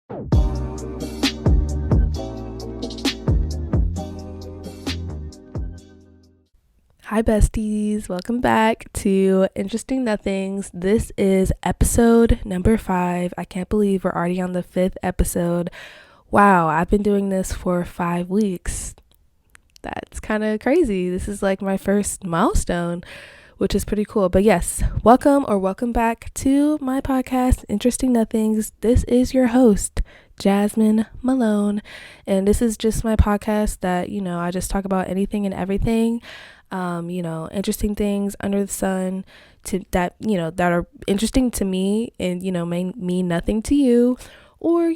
Hi besties, welcome back to Interesting Nothings. This is episode number 5. I can't believe we're already on the 5th episode. Wow, I've been doing this for 5 weeks. That's kind of crazy. This is like my first milestone, which is pretty cool. But yes, welcome back to my podcast, Interesting Nothings. This is your host, Jasmine Malone, and this is just my podcast that, I just talk about anything and everything. Interesting things under the sun that are interesting to me and, may mean nothing to you, or,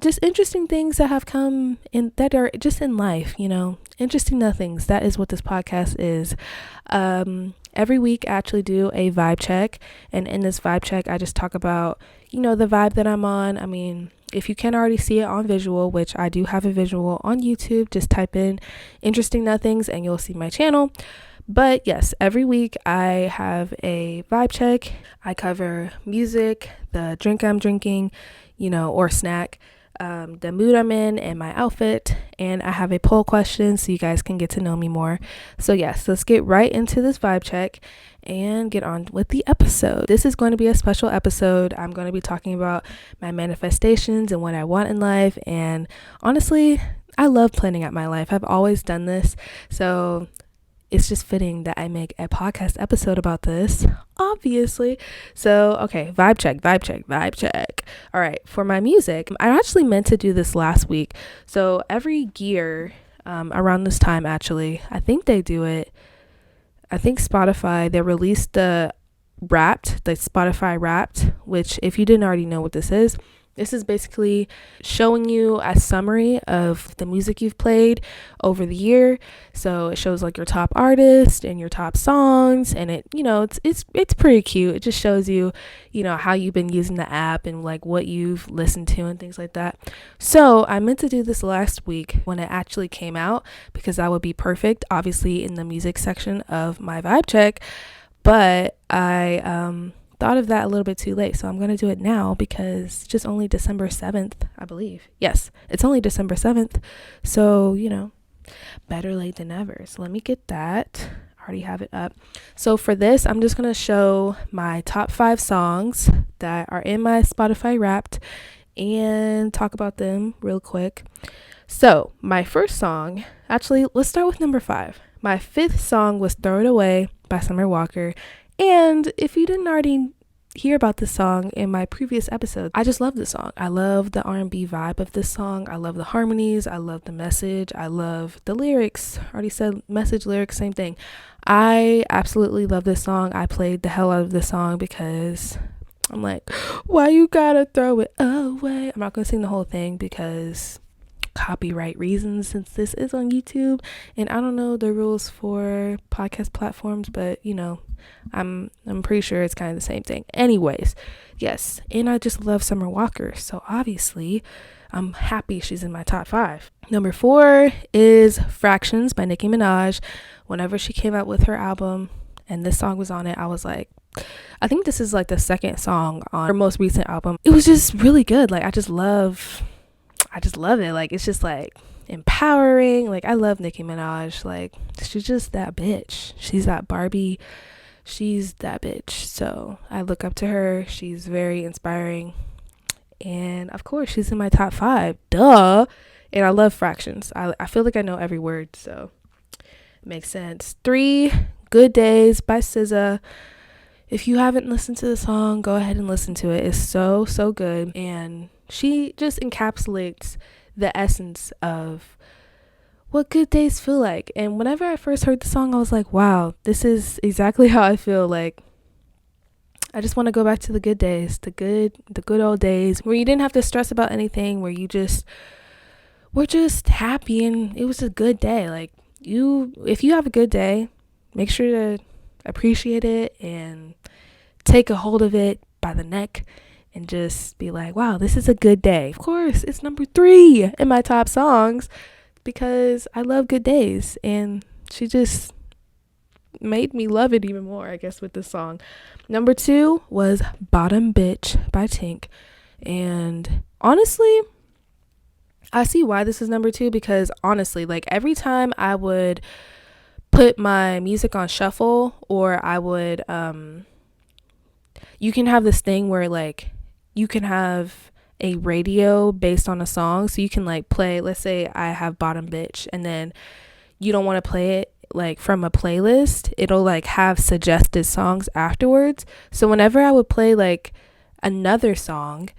just interesting things that have come in that are just in life, interesting nothings. That is what this podcast is. Every week I actually do a vibe check, and in this vibe check, I just talk about, the vibe that I'm on. I mean, if you can't already see it on visual, which I do have a visual on YouTube, just type in Interesting Nothings and you'll see my channel. But yes, every week I have a vibe check. I cover music, the drink I'm drinking, or snack, the mood I'm in, and my outfit. And I have a poll question so you guys can get to know me more. So yes, let's get right into this vibe check and get on with the episode. This is going to be a special episode. I'm going to be talking about my manifestations and what I want in life. And honestly, I love planning out my life. I've always done this. So it's just fitting that I make a podcast episode about this, obviously. So, okay, vibe check. All right, for my music, I actually meant to do this last week. So every year, around this time, actually, I think they do it. I think Spotify, they released the Spotify Wrapped, which if you didn't already know what this is basically showing you a summary of the music you've played over the year. So it shows like your top artist and your top songs, and it's pretty cute. It just shows you, how you've been using the app and like what you've listened to and things like that. So I meant to do this last week when it actually came out, because that would be perfect, obviously, in the music section of my vibe check. But I thought of that a little bit too late, so I'm going to do it now because it's just only December 7th, I believe. Yes, it's only December 7th, so better late than never. So let me get that. I already have it up. So for this, I'm just going to show my top 5 songs that are in my Spotify Wrapped and talk about them real quick. So my first song, actually, let's start with number 5. My 5th song was Throw It Away by Summer Walker. And if you didn't already hear about this song in my previous episode, I just love this song. I love the R&B vibe of this song. I love the harmonies. I love the message. I love the lyrics. I already said message, lyrics, same thing. I absolutely love this song. I played the hell out of this song because I'm like, why you gotta throw it away? I'm not gonna sing the whole thing because copyright reasons, since this is on YouTube, and I don't know the rules for podcast platforms, but I'm pretty sure it's kind of the same thing. Anyways, yes, and I just love Summer Walker, so obviously I'm happy she's in my top 5. Number 4 is Fractions by Nicki Minaj. Whenever she came out with her album and this song was on it, I was like, I think this is like the second song on her most recent album. It was just really good. Like I just love it. Like it's just like empowering. Like I love Nicki Minaj. Like she's just that bitch. She's that Barbie. She's that bitch. So I look up to her. She's very inspiring. And of course she's in my top 5. Duh. And I love Fractions. I feel like I know every word, so it makes sense. 3, Good Days by SZA. If you haven't listened to the song, go ahead and listen to it. It's so good. And she just encapsulates the essence of what good days feel like. And whenever I first heard the song, I was like, wow, this is exactly how I feel. Like I just want to go back to the good days, the good old days where you didn't have to stress about anything, where you just were just happy and it was a good day. Like if you have a good day, make sure to appreciate it and take a hold of it by the neck and just be like, wow, this is a good day. Of course, it's number 3 in my top songs because I love good days, and she just made me love it even more, I guess, with this song. Number 2 was Bottom Bitch by Tink. And honestly, I see why this is number 2, because honestly, like every time I would put my music on shuffle, or I would you can have this thing where like you can have a radio based on a song, so you can like play, let's say I have Bottom Bitch, and then you don't want to play it like from a playlist, it'll like have suggested songs afterwards. So whenever I would play like another song,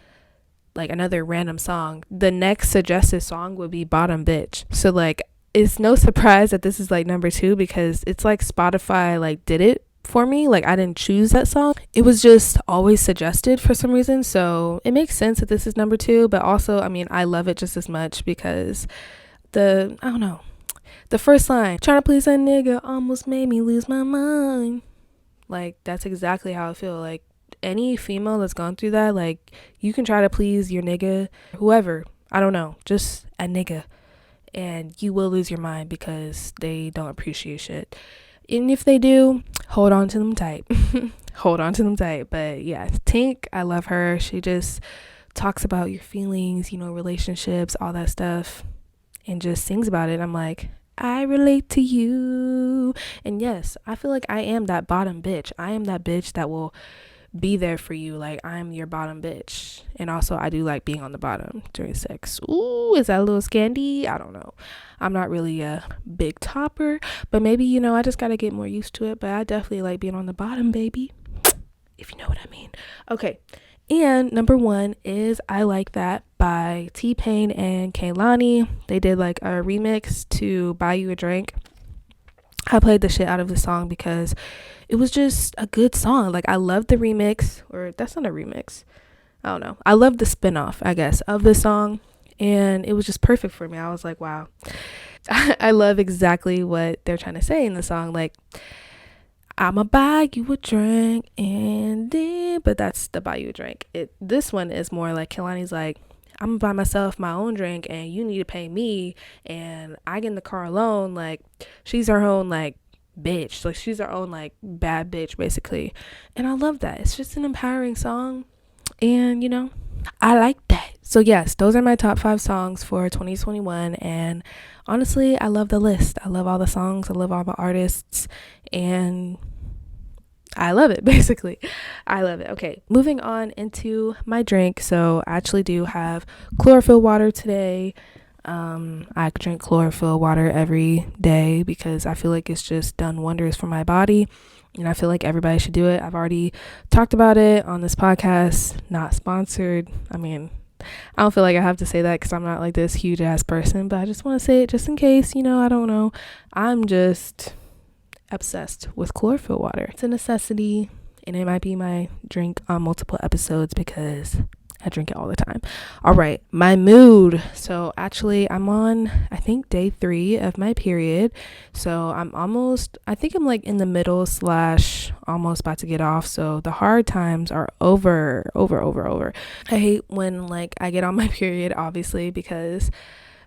like another random song, the next suggested song would be Bottom Bitch. So like it's no surprise that this is like number 2, because it's like Spotify like did it for me. Like I didn't choose that song, it was just always suggested for some reason. So it makes sense that this is number 2, but also I mean I love it just as much because I don't know, the first line, trying to please a nigga almost made me lose my mind. Like that's exactly how I feel. Like any female that's gone through that, like you can try to please your nigga, whoever, I don't know, just a nigga, and you will lose your mind because they don't appreciate shit. And if they do, hold on to them tight. Hold on to them tight. But yeah, Tink, I love her. She just talks about your feelings, relationships, all that stuff, and just sings about it. I'm like, I relate to you. And yes, I feel like I am that bottom bitch. I am that bitch that will be there for you. Like I'm your bottom bitch. And also I do like being on the bottom during sex. Ooh, is that a little scandy? I don't know, I'm not really a big topper, but maybe I just gotta get more used to it. But I definitely like being on the bottom, baby, if you know what I mean. Okay, and number 1 is I Like That by T-Pain and Kehlani. They did like a remix to Buy You a Drink. I played the shit out of the song because it was just a good song. Like I loved the remix, or that's not a remix, I don't know, I loved the spinoff, I guess, of the song, and it was just perfect for me. I was like, wow. I love exactly what they're trying to say in the song. Like, I'ma buy you a drink, and then, but that's the Buy You a Drink. This one is more like Kehlani's like, I'm gonna buy myself my own drink and you need to pay me, and I get in the car alone. Like she's her own like bitch. Like she's her own like bad bitch basically. And I love that. It's just an empowering song, and I like that. So yes, those are my top 5 songs for 2021, and honestly I love the list. I love all the songs, I love all the artists, and I love it, basically. I love it. Okay, moving on into my drink. So I actually do have chlorophyll water today. I drink chlorophyll water every day because I feel like it's just done wonders for my body, and I feel like everybody should do it. I've already talked about it on this podcast, not sponsored. I mean, I don't feel like I have to say that because I'm not like this huge ass person, but I just want to say it just in case, I don't know. I'm just obsessed with chlorophyll water. It's a necessity, and it might be my drink on multiple episodes because I drink it all the time. All right, my mood. So actually I'm on, I think, day 3 of my period. So I think I'm like in the middle / almost about to get off. So the hard times are over. I hate when like I get on my period, obviously, because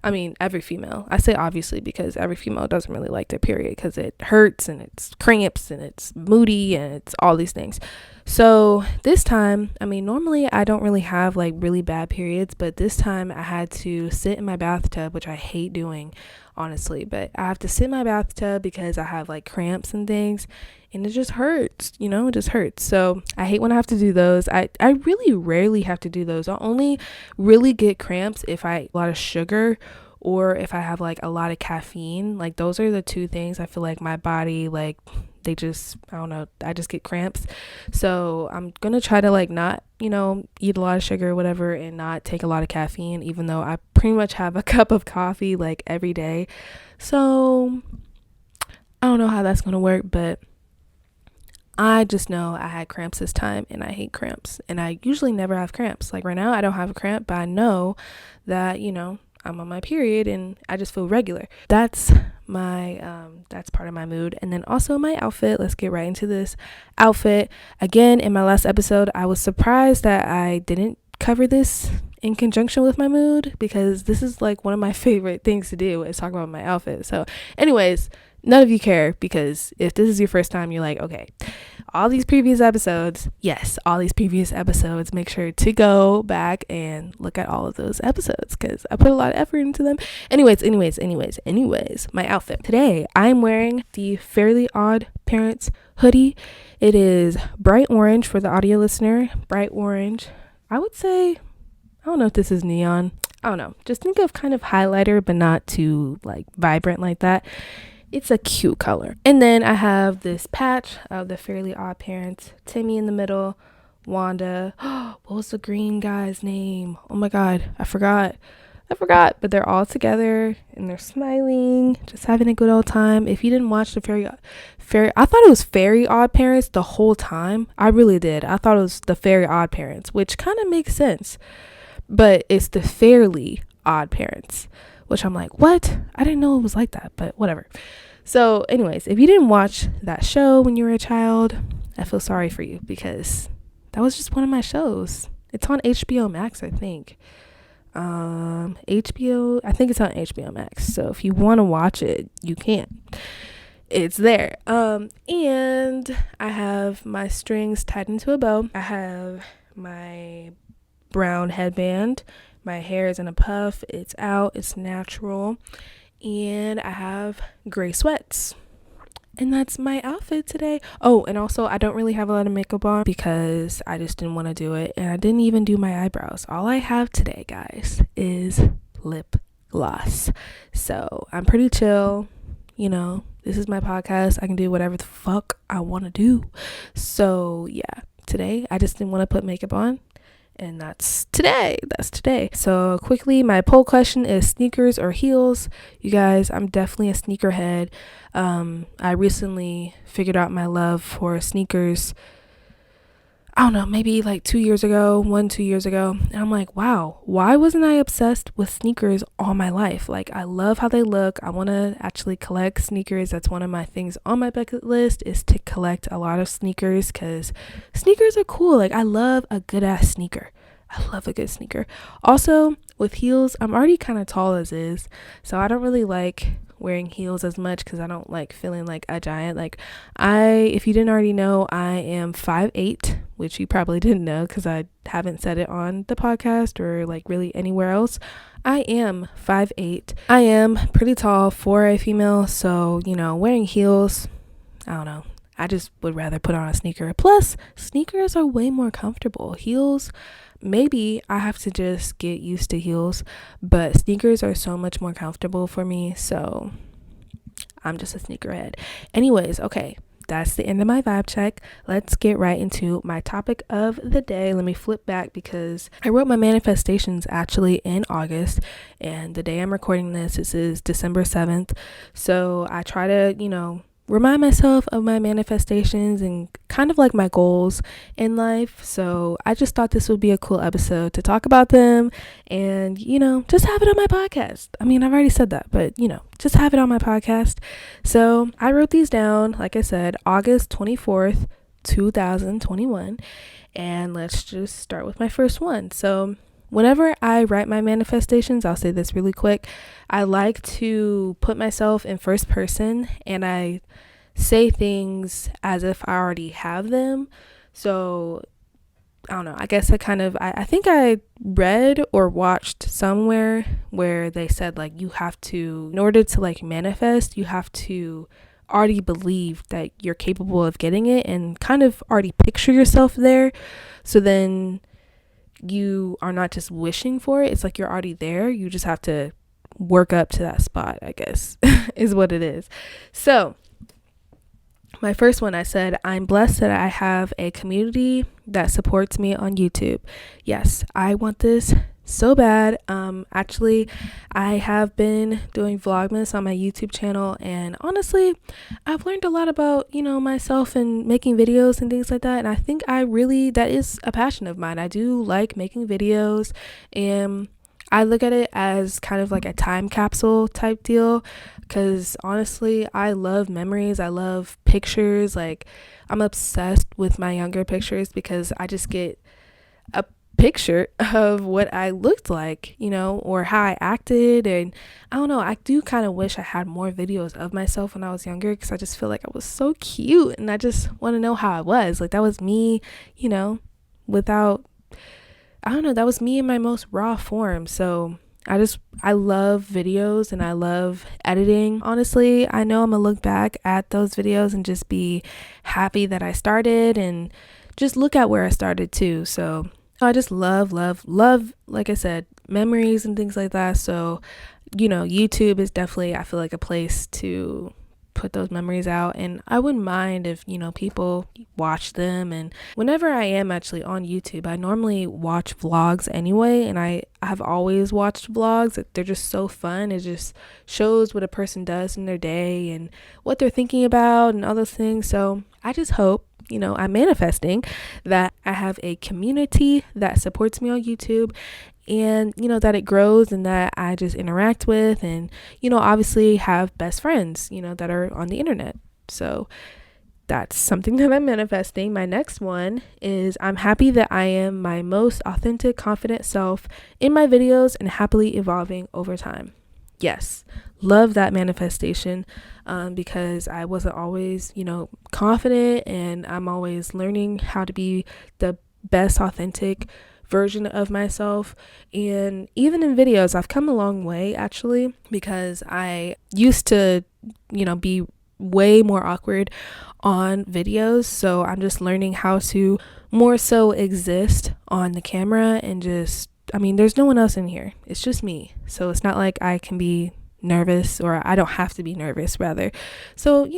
every female. I say obviously because every female doesn't really like their period because it hurts and it's cramps and it's moody and it's all these things. So this time, normally I don't really have like really bad periods, but this time I had to sit in my bathtub, which I hate doing, honestly, but I have to sit in my bathtub because I have like cramps and things, and it just hurts, it just hurts. So I hate when I have to do those. I really rarely have to do those. I'll only really get cramps if I eat a lot of sugar or if I have like a lot of caffeine. Like those are the 2 things I feel like my body, like they just, I don't know, I just get cramps. So I'm gonna try to like not, eat a lot of sugar or whatever, and not take a lot of caffeine, even though I pretty much have a cup of coffee like every day. So I don't know how that's gonna work, but I just know I had cramps this time, and I hate cramps, and I usually never have cramps. Like right now I don't have a cramp, but I know that I'm on my period and I just feel regular. That's that's part of my mood. And then also my outfit. Let's get right into this outfit. Again, in my last episode I was surprised that I didn't cover this in conjunction with my mood, because this is like one of my favorite things to do is talk about my outfit. So anyways, none of you care, because if this is your first time, you're like, okay, all these previous episodes, yes, all these previous episodes, make sure to go back and look at all of those episodes because I put a lot of effort into them. Anyways, my outfit. Today, I'm wearing the Fairly Odd Parents hoodie. It is bright orange for the audio listener. Bright orange. I would say, I don't know if this is neon. I don't know. Just think of kind of highlighter, but not too like vibrant like that. It's a cute color. And then I have this patch of the Fairly Odd Parents. Timmy in the middle. Wanda. What was the green guy's name? Oh my God. I forgot. But they're all together and they're smiling, just having a good old time. If you didn't watch the I thought it was Fairy Odd Parents the whole time. I really did. I thought it was the Fairy Odd Parents, which kind of makes sense. But it's the Fairly Odd Parents, which I'm like, what? I didn't know it was like that, but whatever. So anyways, if you didn't watch that show when you were a child, I feel sorry for you because that was just one of my shows. It's on HBO Max, I think. HBO, I think it's on HBO Max. So if you want to watch it, you can. It's there. And I have my strings tied into a bow. I have my brown headband. My hair is in a puff. It's out. It's natural. And I have gray sweats. And that's my outfit today. Oh, and also I don't really have a lot of makeup on because I just didn't want to do it. And I didn't even do my eyebrows. All I have today, guys, is lip gloss. So I'm pretty chill. You know, this is my podcast. I can do whatever the fuck I want to do. So yeah, today I just didn't want to put makeup on. And that's today. So quickly, my poll question is sneakers or heels. You guys, I'm definitely a sneakerhead. I recently figured out my love for sneakers. I don't know, maybe like 2 years ago. And I'm like, wow, why wasn't I obsessed with sneakers all my life? Like, I love how they look. I want to actually collect sneakers. That's one of my things on my bucket list, is to collect a lot of sneakers because sneakers are cool. Like, I love a good ass sneaker. I love a good sneaker. Also, with heels, I'm already kind of tall as is, so I don't really like wearing heels as much because I don't like feeling like a giant. Like, if you didn't already know, I am 5'8", which you probably didn't know because I haven't said it on the podcast or like really anywhere else. I am 5'8". I am pretty tall for a female, so you know, wearing heels, I don't know, I just would rather put on a sneaker. Plus, sneakers are way more comfortable. Heels, maybe I have to just get used to heels, but sneakers are so much more comfortable for me, so I'm just a sneakerhead. Anyways, okay, that's the end of my vibe check. Let's get right into my topic of the day. Let me flip back because I wrote my manifestations actually in August, and the day I'm recording this is December 7th. So I try to, you know, remind myself of my manifestations and kind of like my goals in life. So I just thought this would be a cool episode to talk about them and, you know, just have it on my podcast. I mean, I've already said that, but, you know, just have it on my podcast. So I wrote these down, like I said, August 24th, 2021. And let's just start with my first one. So whenever I write my manifestations, I'll say this really quick, I like to put myself in first person and I say things as if I already have them. So I don't know, I guess I think I read or watched somewhere where they said like you have to, in order to like manifest, you have to already believe that you're capable of getting it and kind of already picture yourself there. So then you are not just wishing for it, it's like you're already there. You just have to work up to that spot, I guess, is what it is. So my first one, I said, I'm blessed that I have a community that supports me on YouTube. Yes, I want this so bad. Actually, I have been doing Vlogmas on my YouTube channel, and honestly, I've learned a lot about, you know, myself and making videos and things like that. And I think that is a passion of mine. I do like making videos, and I look at it as kind of like a time capsule type deal, because honestly, I love memories. I love pictures. Like, I'm obsessed with my younger pictures because I just get a picture of what I looked like, or how I acted. And I don't know, I do kind of wish I had more videos of myself when I was younger, because I just feel like I was so cute and I just want to know how I was. Like, that was me, without, I don't know, that was me in my most raw form. So I love videos and I love editing. Honestly, I know I'm gonna look back at those videos and just be happy that I started, and just look at where I started too. So I just love, like I said, memories and things like that. So, YouTube is definitely, I feel like, a place to put those memories out. And I wouldn't mind if, people watch them. And whenever I am actually on YouTube, I normally watch vlogs anyway. And I have always watched vlogs. They're just so fun. It just shows what a person does in their day and what they're thinking about and all those things. So I just hope, I'm manifesting that I have a community that supports me on YouTube, and that it grows, and that I just interact with, and obviously have best friends that are on the internet. So that's something that I'm manifesting. My next one is, I'm happy that I am my most authentic, confident self in my videos and happily evolving over time. Yes, love that manifestation, because I wasn't always, confident, and I'm always learning how to be the best authentic version of myself. And even in videos, I've come a long way, actually, because I used to, be way more awkward on videos. So I'm just learning how to more so exist on the camera, and just, there's no one else in here. It's just me. So it's not like I can be nervous, or I don't have to be nervous, rather. So,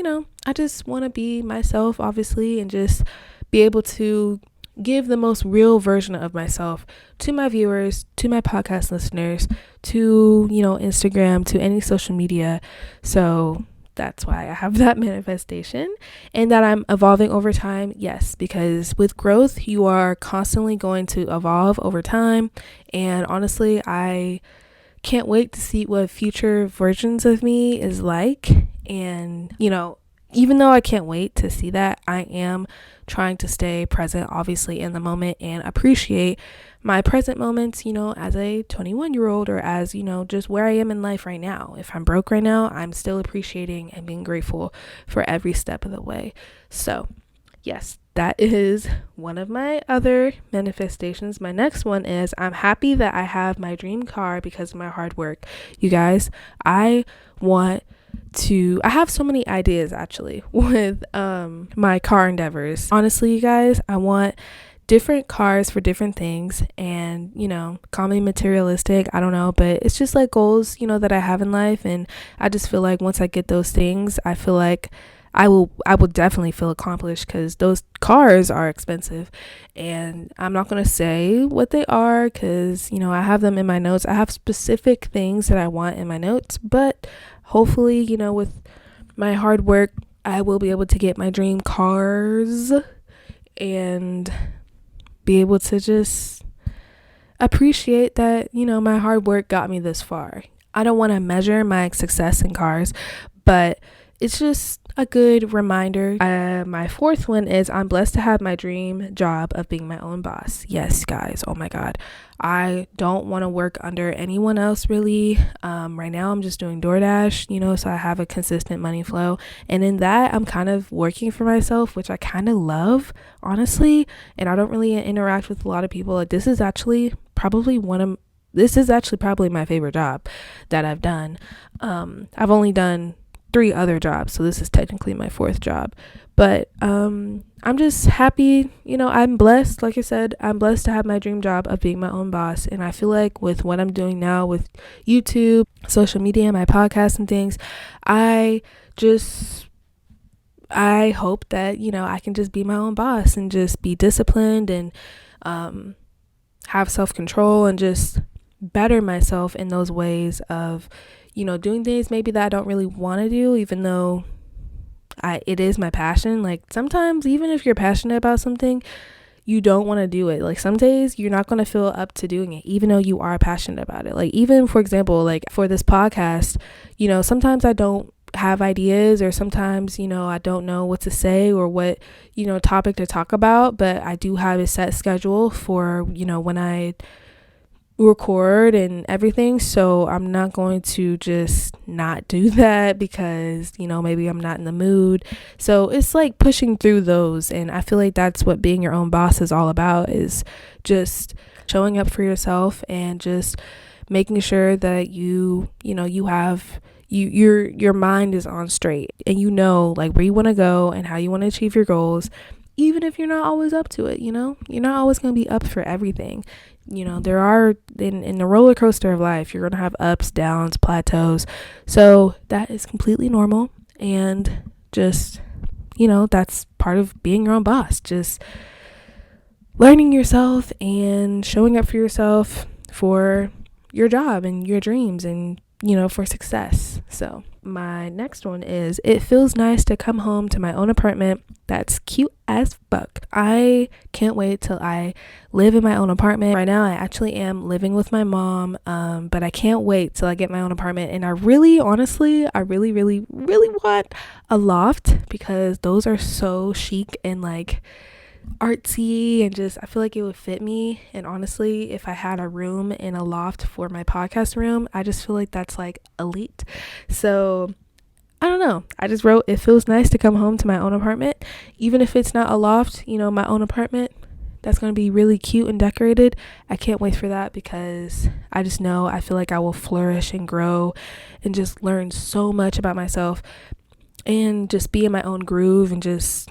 I just want to be myself, obviously, and just be able to give the most real version of myself to my viewers, to my podcast listeners, to, Instagram, to any social media. So that's why I have that manifestation, and that I'm evolving over time. Yes, because with growth, you are constantly going to evolve over time. And honestly, I can't wait to see what future versions of me is like. And, even though I can't wait to see that, I am trying to stay present, obviously, in the moment, and appreciate my present moments, as a 21-year-old, or as, just where I am in life right now. If I'm broke right now, I'm still appreciating and being grateful for every step of the way. So yes, that is one of my other manifestations. My next one is, I'm happy that I have my dream car because of my hard work. You guys, I have so many ideas, actually, with my car endeavors. Honestly, you guys, I want different cars for different things, and call me materialistic, I don't know, but it's just like goals that I have in life. And I just feel like once I get those things, I feel like I will definitely feel accomplished, because those cars are expensive, and I'm not going to say what they are, because I have them in my notes. I have specific things that I want in my notes, but hopefully, with my hard work, I will be able to get my dream cars and be able to just appreciate that, my hard work got me this far. I don't want to measure my success in cars, but it's just a good reminder. My fourth one is, I'm blessed to have my dream job of being my own boss. Yes, guys. Oh my God. I don't want to work under anyone else, really. Right now I'm just doing DoorDash, so I have a consistent money flow. And in that, I'm kind of working for myself, which I kind of love, honestly. And I don't really interact with a lot of people. Like, this is actually probably my favorite job that I've done. I've only done 3 other jobs, so this is technically my 4th job. But I'm just happy, I'm blessed. Like I said, I'm blessed to have my dream job of being my own boss. And I feel like with what I'm doing now with YouTube, social media, my podcast and things, I hope that I can just be my own boss and just be disciplined, and have self-control, and just better myself in those ways of doing things maybe that I don't really want to do, even though it is my passion. Like, sometimes, even if you're passionate about something, you don't want to do it. Like, some days you're not going to feel up to doing it, even though you are passionate about it. Like, even, for example, like for this podcast, sometimes I don't have ideas, or sometimes, I don't know what to say or what, topic to talk about, but I do have a set schedule for, when I record and everything. So I'm not going to just not do that because, maybe I'm not in the mood. So it's like pushing through those. And I feel like that's what being your own boss is all about, is just showing up for yourself and just making sure that you have your mind is on straight, and like where you want to go and how you want to achieve your goals, even if you're not always up to it. You're not always going to be up for everything. There are in the roller coaster of life, you're going to have ups, downs, plateaus. So that is completely normal, and just that's part of being your own boss, just learning yourself and showing up for yourself, for your job and your dreams, and for success. So my next one is, it feels nice to come home to my own apartment that's cute as fuck. I can't wait till I live in my own apartment. Right now I actually am living with my mom, but I can't wait till I get my own apartment. And I really want a loft, because those are so chic and like artsy, and just I feel like it would fit me. And honestly, if I had a room in a loft for my podcast room, I just feel like that's like elite. So I don't know, I just wrote, it feels nice to come home to my own apartment, even if it's not a loft, my own apartment that's going to be really cute and decorated. I can't wait for that, because I just know I feel like I will flourish and grow and just learn so much about myself, and just be in my own groove, and just,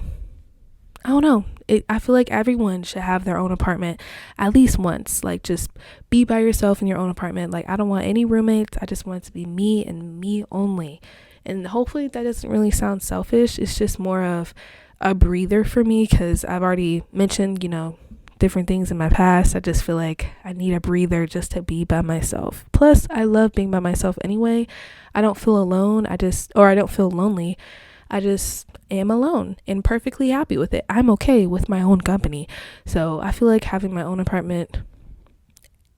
I don't know. I feel like everyone should have their own apartment at least once. Like, just be by yourself in your own apartment. Like, I don't want any roommates. I just want it to be me and me only. And hopefully that doesn't really sound selfish. It's just more of a breather for me, because I've already mentioned, different things in my past. I just feel like I need a breather just to be by myself. Plus, I love being by myself anyway. I don't feel alone. I don't feel lonely. I just am alone and perfectly happy with it. I'm okay with my own company. So I feel like having my own apartment,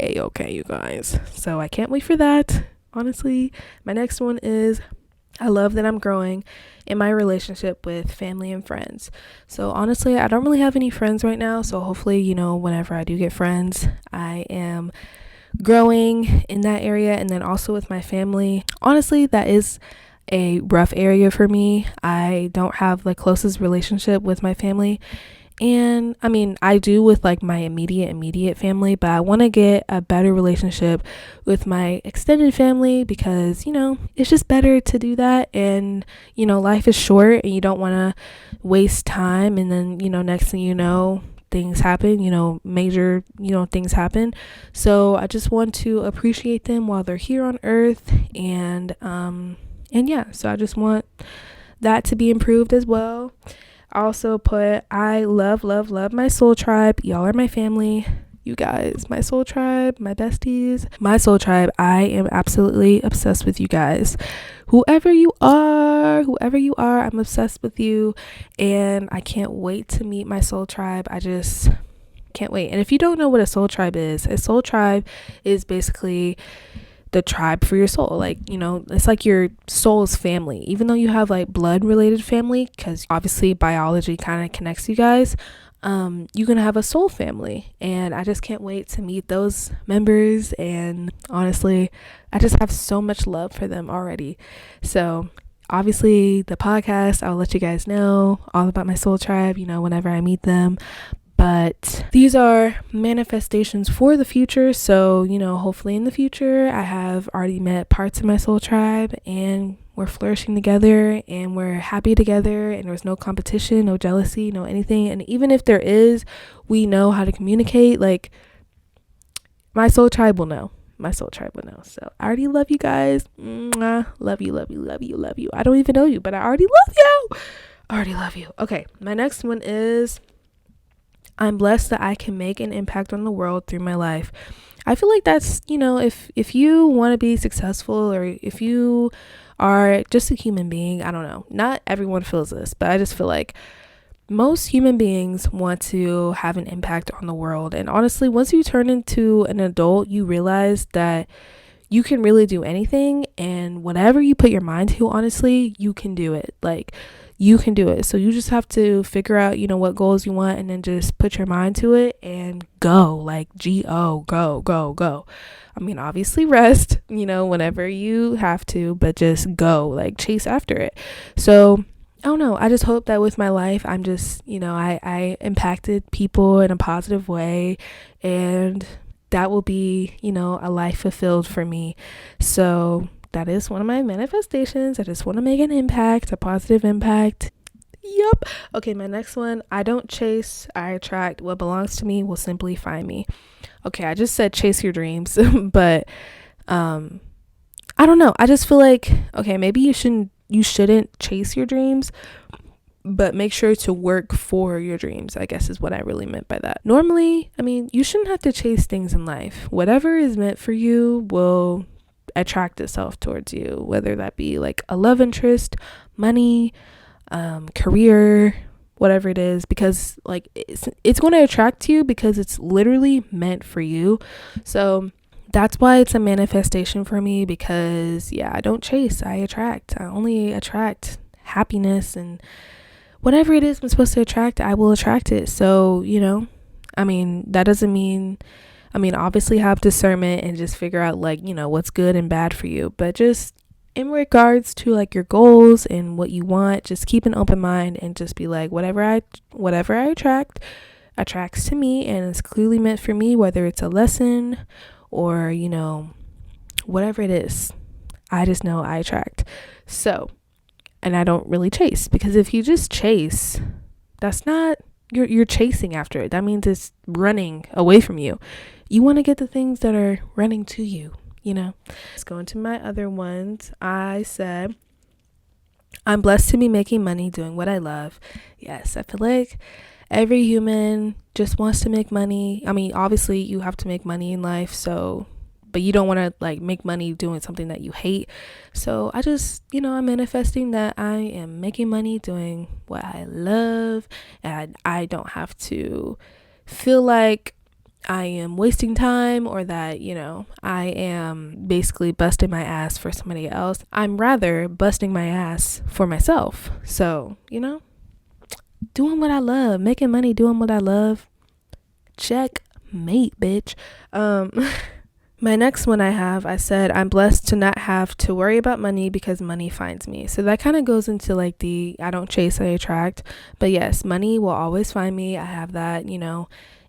A-okay, you guys. So I can't wait for that. Honestly, my next one is, I love that I'm growing in my relationship with family and friends. So honestly, I don't really have any friends right now. So hopefully, whenever I do get friends, I am growing in that area. And then also with my family, honestly, that is a rough area for me. I don't have the closest relationship with my family, and I mean, I do with like my immediate family, but I want to get a better relationship with my extended family, because it's just better to do that. And life is short, and you don't want to waste time, and then next thing you know, things happen, major things happen. So I just want to appreciate them while they're here on earth, and yeah, so I just want that to be improved as well. I also put, I love my soul tribe. Y'all are my family. You guys, my soul tribe, my besties, my soul tribe. I am absolutely obsessed with you guys. Whoever you are, I'm obsessed with you. And I can't wait to meet my soul tribe. I just can't wait. And if you don't know what a soul tribe is basically the tribe for your soul. Like, it's like your soul's family, even though you have like blood related family, because obviously biology kind of connects you guys. You can have a soul family, and I just can't wait to meet those members. And honestly, I just have so much love for them already. So obviously the podcast, I'll let you guys know all about my soul tribe, whenever I meet them. But these are manifestations for the future. So, hopefully in the future, I have already met parts of my soul tribe, and we're flourishing together, and we're happy together, and there's no competition, no jealousy, no anything. And even if there is, we know how to communicate. Like, my soul tribe will know. So I already love you guys. Mwah. Love you. I don't even know you, but I already love you. Okay, my next one is, I'm blessed that I can make an impact on the world through my life. I feel like that's, if you want to be successful, or if you are just a human being, I don't know, not everyone feels this, but I just feel like most human beings want to have an impact on the world. And honestly, once you turn into an adult, you realize that you can really do anything, and whatever you put your mind to, honestly, you can do it. Like, you can do it. So you just have to figure out, what goals you want, and then just put your mind to it and go. Like, go, go, go, go. I mean, obviously rest, whenever you have to, but just go, like, chase after it. So I don't know. I just hope that with my life, I'm just, I impacted people in a positive way, and that will be, a life fulfilled for me. So that is one of my manifestations. I just want to make an impact, a positive impact. Yup. Okay, my next one. I don't chase, I attract. What belongs to me will simply find me. Okay, I just said chase your dreams, but I don't know. I just feel like, okay, maybe you shouldn't chase your dreams, but make sure to work for your dreams, I guess is what I really meant by that. Normally, I mean, you shouldn't have to chase things in life. Whatever is meant for you will attract itself towards you, whether that be like a love interest, money, career, whatever it is, because like it's going to attract you because it's literally meant for you. So that's why it's a manifestation for me, because I don't chase, I attract. I only attract happiness, and whatever it is I'm supposed to attract, I will attract it. So, I mean, that doesn't mean, obviously have discernment and just figure out like, what's good and bad for you. But just in regards to like your goals and what you want, just keep an open mind and just be like, whatever I attract attracts to me, and it's clearly meant for me, whether it's a lesson or, whatever it is. I just know I attract. So, and I don't really chase, because if you just chase, that's not, you're chasing after it. That means it's running away from you. You want to get the things that are running to you, Let's go into my other ones. I said, I'm blessed to be making money doing what I love. Yes, I feel like every human just wants to make money. I mean, obviously you have to make money in life, but you don't want to like make money doing something that you hate. So I just, I'm manifesting that I am making money doing what I love, and I don't have to feel like I am wasting time, or that, I am basically busting my ass for somebody else. I'm rather busting my ass for myself. So, doing what I love, making money doing what I love. Checkmate, bitch. My next one I said, I'm blessed to not have to worry about money because money finds me. So that kind of goes into like I don't chase, I attract. But yes, money will always find me. I have that,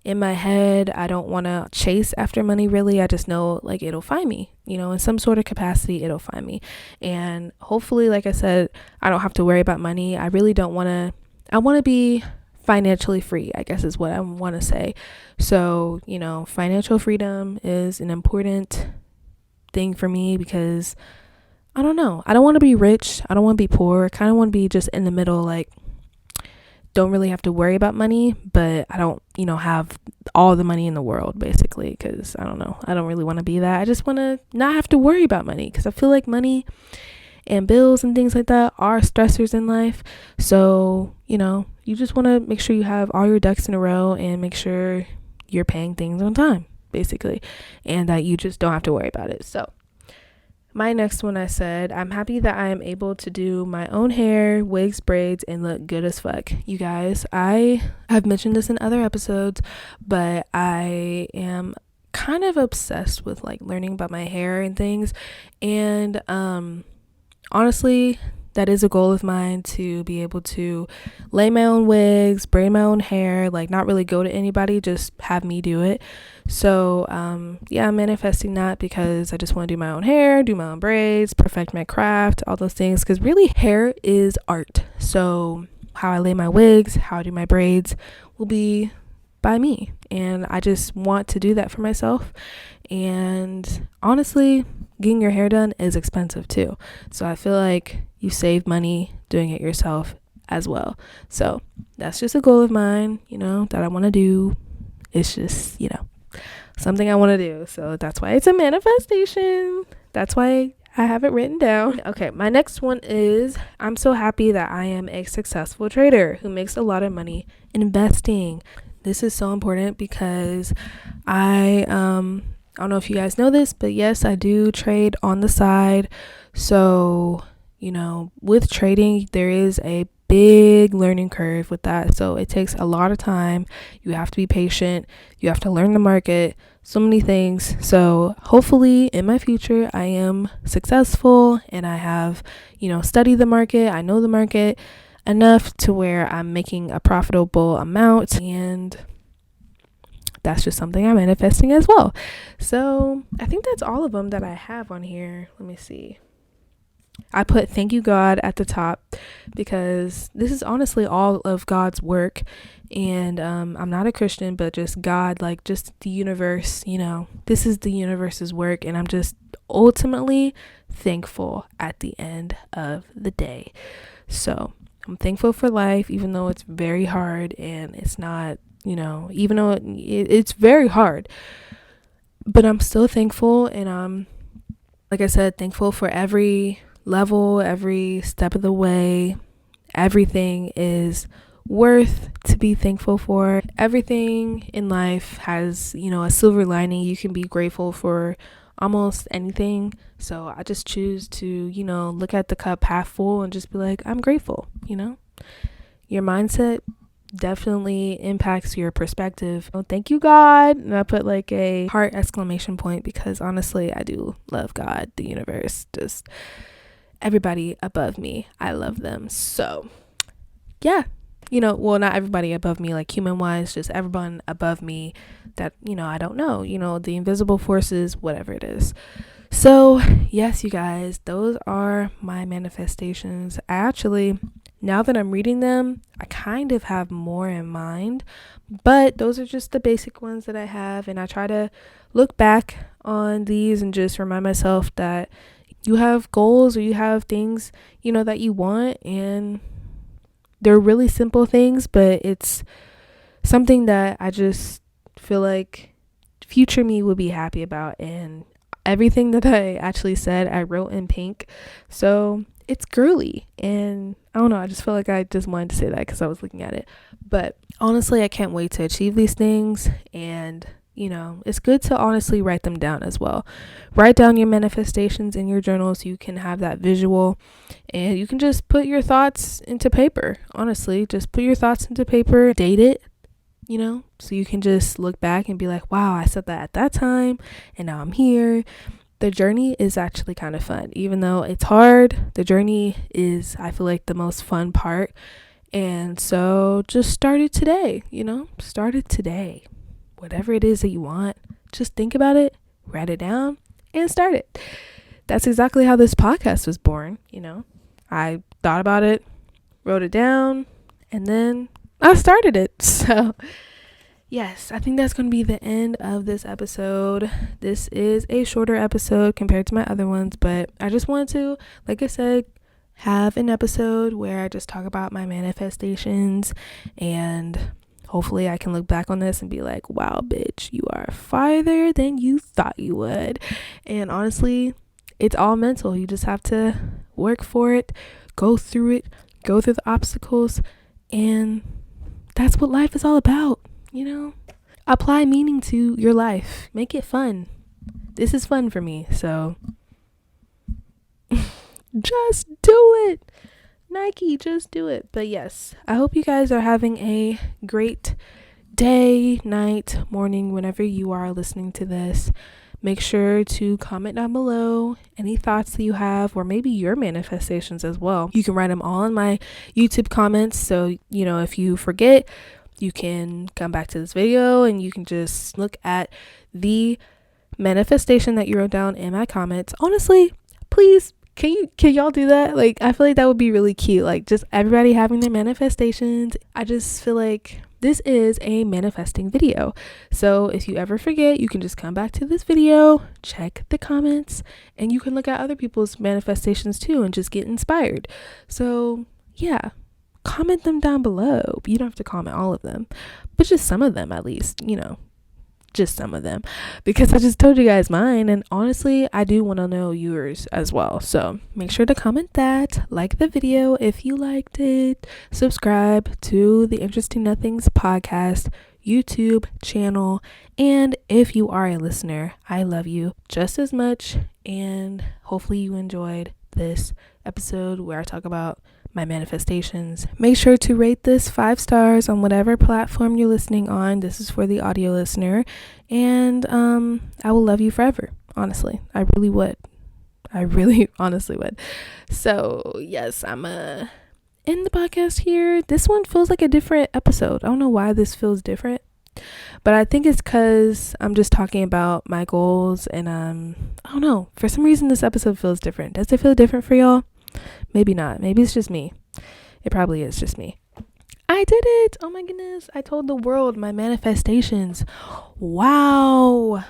in my head. I don't want to chase after money really. I just know like it'll find me, in some sort of capacity, it'll find me. And hopefully, like I said, I don't have to worry about money. I really don't want to, I want to be financially free, I guess is what I want to say. So, financial freedom is an important thing for me, because I don't know. I don't want to be rich. I don't want to be poor. I kind of want to be just in the middle, like don't really have to worry about money, but I don't, have all the money in the world basically, because I don't know. I don't really want to be that. I just want to not have to worry about money, because I feel like money and bills and things like that are stressors in life. So, you just want to make sure you have all your ducks in a row and make sure you're paying things on time, basically, and that you just don't have to worry about it. So my next one, I said, I'm happy that I am able to do my own hair, wigs, braids, and look good as fuck. You guys, I have mentioned this in other episodes, but I am kind of obsessed with like learning about my hair and things. And honestly, that is a goal of mine, to be able to lay my own wigs, braid my own hair, like not really go to anybody, just have me do it. So I'm manifesting that, because I just want to do my own hair, do my own braids, perfect my craft, all those things, because really hair is art. So how I lay my wigs, how I do my braids will be by me, and I just want to do that for myself. And honestly, getting your hair done is expensive too, so I feel like you save money doing it yourself as well. So that's just a goal of mine, that I want to do. It's just, something I want to do. So that's why it's a manifestation. That's why I have it written down. Okay, my next one is, I'm so happy that I am a successful trader who makes a lot of money investing. This is so important, because I I don't know if you guys know this, but yes, I do trade on the side. So, with trading, there is a big learning curve with that. So it takes a lot of time. You have to be patient. You have to learn the market, so many things. So hopefully in my future, I am successful and I have, studied the market. I know the market enough to where I'm making a profitable amount, and that's just something I'm manifesting as well. So I think that's all of them that I have on here. Let me see. I put thank you God at the top because this is honestly all of God's work. And I'm not a Christian, but just God, like just the universe, this is the universe's work. And I'm just ultimately thankful at the end of the day. So I'm thankful for life, even though it's very hard and it's not, even though it's very hard. But I'm still thankful, and I'm, like I said, thankful for every level, every step of the way. Everything is worth to be thankful for. Everything in life has, a silver lining. You can be grateful for almost anything. So I just choose to, look at the cup half full and just be like, I'm grateful. Your mindset definitely impacts your perspective. Oh, thank you God. And I put like a heart exclamation point because honestly I do love God, the universe, just everybody above me. I love them. So yeah, well, not everybody above me like human wise, just everyone above me that I don't know, the invisible forces, whatever it is. So yes, you guys, those are my manifestations. Now that I'm reading them, I kind of have more in mind, but those are just the basic ones that I have. And I try to look back on these and just remind myself that you have goals or you have things, that you want, and they're really simple things, but it's something that I just feel like future me would be happy about. And everything that I actually said, I wrote in pink. So it's girly, and I don't know, I just feel like I just wanted to say that because I was looking at it. But honestly, I can't wait to achieve these things, and it's good to honestly write them down as well. Write down your manifestations in your journal so you can have that visual, and you can just put your thoughts into paper. Honestly, just put your thoughts into paper, date it, so you can just look back and be like, wow, I said that at that time and now I'm here. The journey is actually kind of fun. Even though it's hard, the journey is, I feel like, the most fun part. And so just start it today, start it today. Whatever it is that you want, just think about it, write it down, and start it. That's exactly how this podcast was born. I thought about it, wrote it down, and then I started it. So yes, I think that's going to be the end of this episode. This is a shorter episode compared to my other ones, but I just wanted to, like I said, have an episode where I just talk about my manifestations, and hopefully I can look back on this and be like, wow, bitch, you are farther than you thought you would. And honestly, it's all mental. You just have to work for it, go through the obstacles, and that's what life is all about. Apply meaning to your life. Make it fun. This is fun for me, so just do it. Nike, just do it. But yes, I hope you guys are having a great day, night, morning, whenever you are listening to this. Make sure to comment down below any thoughts that you have, or maybe your manifestations as well. You can write them all in my YouTube comments. So, if you forget, you can come back to this video and you can just look at the manifestation that you wrote down in my comments. Honestly, please, can y'all do that? Like, I feel like that would be really cute. Like, just everybody having their manifestations. I just feel like this is a manifesting video. So if you ever forget, you can just come back to this video, check the comments, and you can look at other people's manifestations too and just get inspired. So yeah, comment them down below. You don't have to comment all of them, but just some of them at least, just some of them, because I just told you guys mine, and honestly I do want to know yours as well. So make sure to comment that, like the video if you liked it, subscribe to the Interesting Nothings podcast YouTube channel. And if you are a listener, I love you just as much. And hopefully you enjoyed this episode where I talk about my manifestations. Make sure to rate this 5 stars on whatever platform you're listening on. This is for the audio listener. And I will love you forever. Honestly, I really would. I really honestly would. So yes, I'm end the podcast here. This one feels like a different episode. I don't know why this feels different, but I think it's because I'm just talking about my goals, and I don't know, for some reason this episode feels different. Does it feel different for y'all? Maybe not. Maybe it's just me. It probably is just me. I did it. Oh my goodness, I told the world my manifestations. Wow.